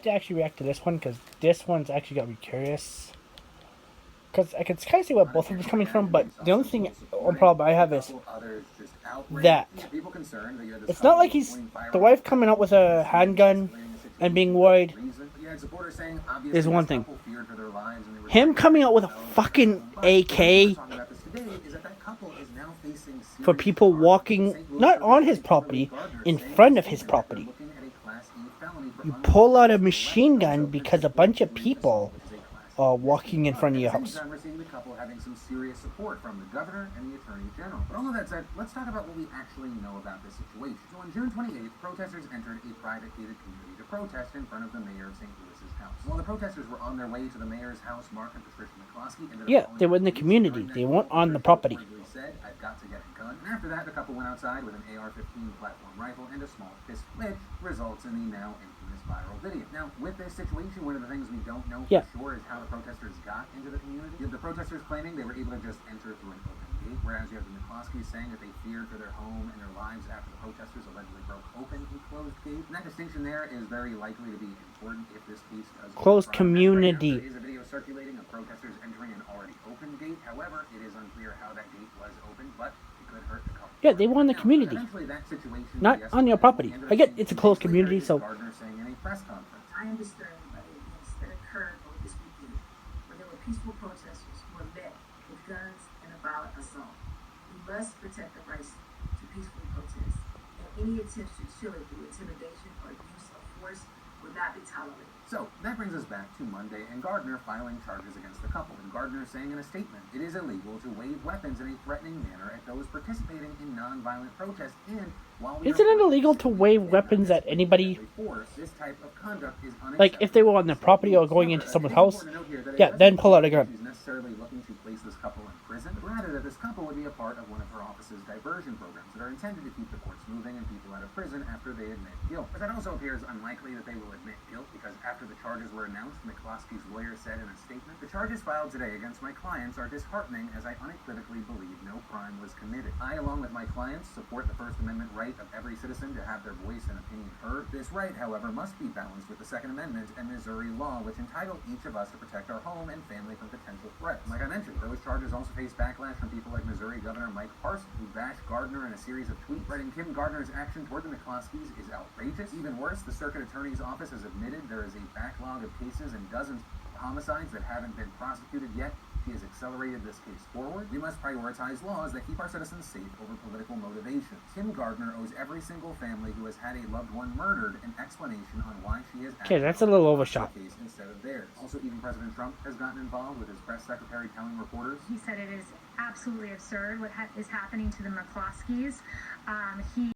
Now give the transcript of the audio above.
To actually react to this one because this one's actually got me curious. Because I can kind of see where both of them are coming from, but the only thing, one problem I have is that it's not like he's the wife coming out with a handgun and being worried is one thing. Him coming out with a fucking AK for people walking not on his property, in front of his property. You pull out a machine gun because a bunch of people are walking in front of your house. We're seeing the couple having some serious support from the governor and the attorney general. But all of that said, let's talk about what we actually know about this situation. So on June 28th, protesters entered a private gated community to protest in front of the mayor of St. Louis's house. While the protesters were on their way to the mayor's house, Mark and Patricia McCloskey ended up they were in the community. They weren't on the property. Said, I've got to get a gun. And after that, the couple went outside with an AR-15 platform rifle and a small pistol, which results in the now infamous viral video. Now, with this situation, one of the things we don't know for sure is how the protesters got into the community. The protesters claiming they were able to just enter through an open gate, whereas you have the McCloskeys saying that they feared for their home and their lives after the protesters allegedly broke open a closed gate. And that distinction there is very likely to be important if this case does closed community. There is a video circulating of protesters entering an already open gate. However, it is unclear how that gate was open, but it could hurt the couple. Yeah, they were in the community, not on your property. I get it's a closed community, so. Gardner saying in a press conference, I am disturbed by the events that occurred over this weekend, where there were peaceful protesters who were met with guns and a violent assault. We must protect the rights to peacefully protest, and any attempts to chill it through intimidation or use of force will not be tolerated. So, that brings us back to Monday and Gardner filing charges against the couple. And Gardner saying in a statement, it is illegal to wave weapons in a threatening manner at those participating in non-violent protests, and while we Isn't it illegal to wave weapons at anybody? This type of conduct is like if they were on their property or going into someone's house? Yeah, then pull out a gun. She's necessarily looking to place this couple in prison, but rather that this couple would be a part of one of her office's diversion programs that are intended to keep the courts moving and people out of prison after they admit guilt. But that also appears unlikely that they will admit guilt, because after the charges were announced, McCloskey's lawyer said in a statement, "The charges filed today against my clients are disheartening, as I unequivocally believe no crime was committed. I, along with my clients, support the First Amendment right of every citizen to have their voice and opinion heard. This right, however, must be balanced with the Second Amendment and Missouri law, which entitle each of us to protect our home and family from potential threats." Like I mentioned, those charges also face backlash from people like Missouri Governor Mike Parson, who bashed Gardner in a series of tweets, writing Kim Gardner's action toward the McCloskeys is outrageous. Even worse, the Circuit Attorney's Office has admitted there is a backlog of cases and dozens of homicides that haven't been prosecuted yet. She has accelerated this case forward. We must prioritize laws that keep our citizens safe over political motivations. Kim Gardner owes every single family who has had a loved one murdered an explanation on why she has acted that's a little overshot. Case instead of theirs. Also, even President Trump has gotten involved, with his press secretary telling reporters, he said it is absolutely absurd what is happening to the McCloskeys. He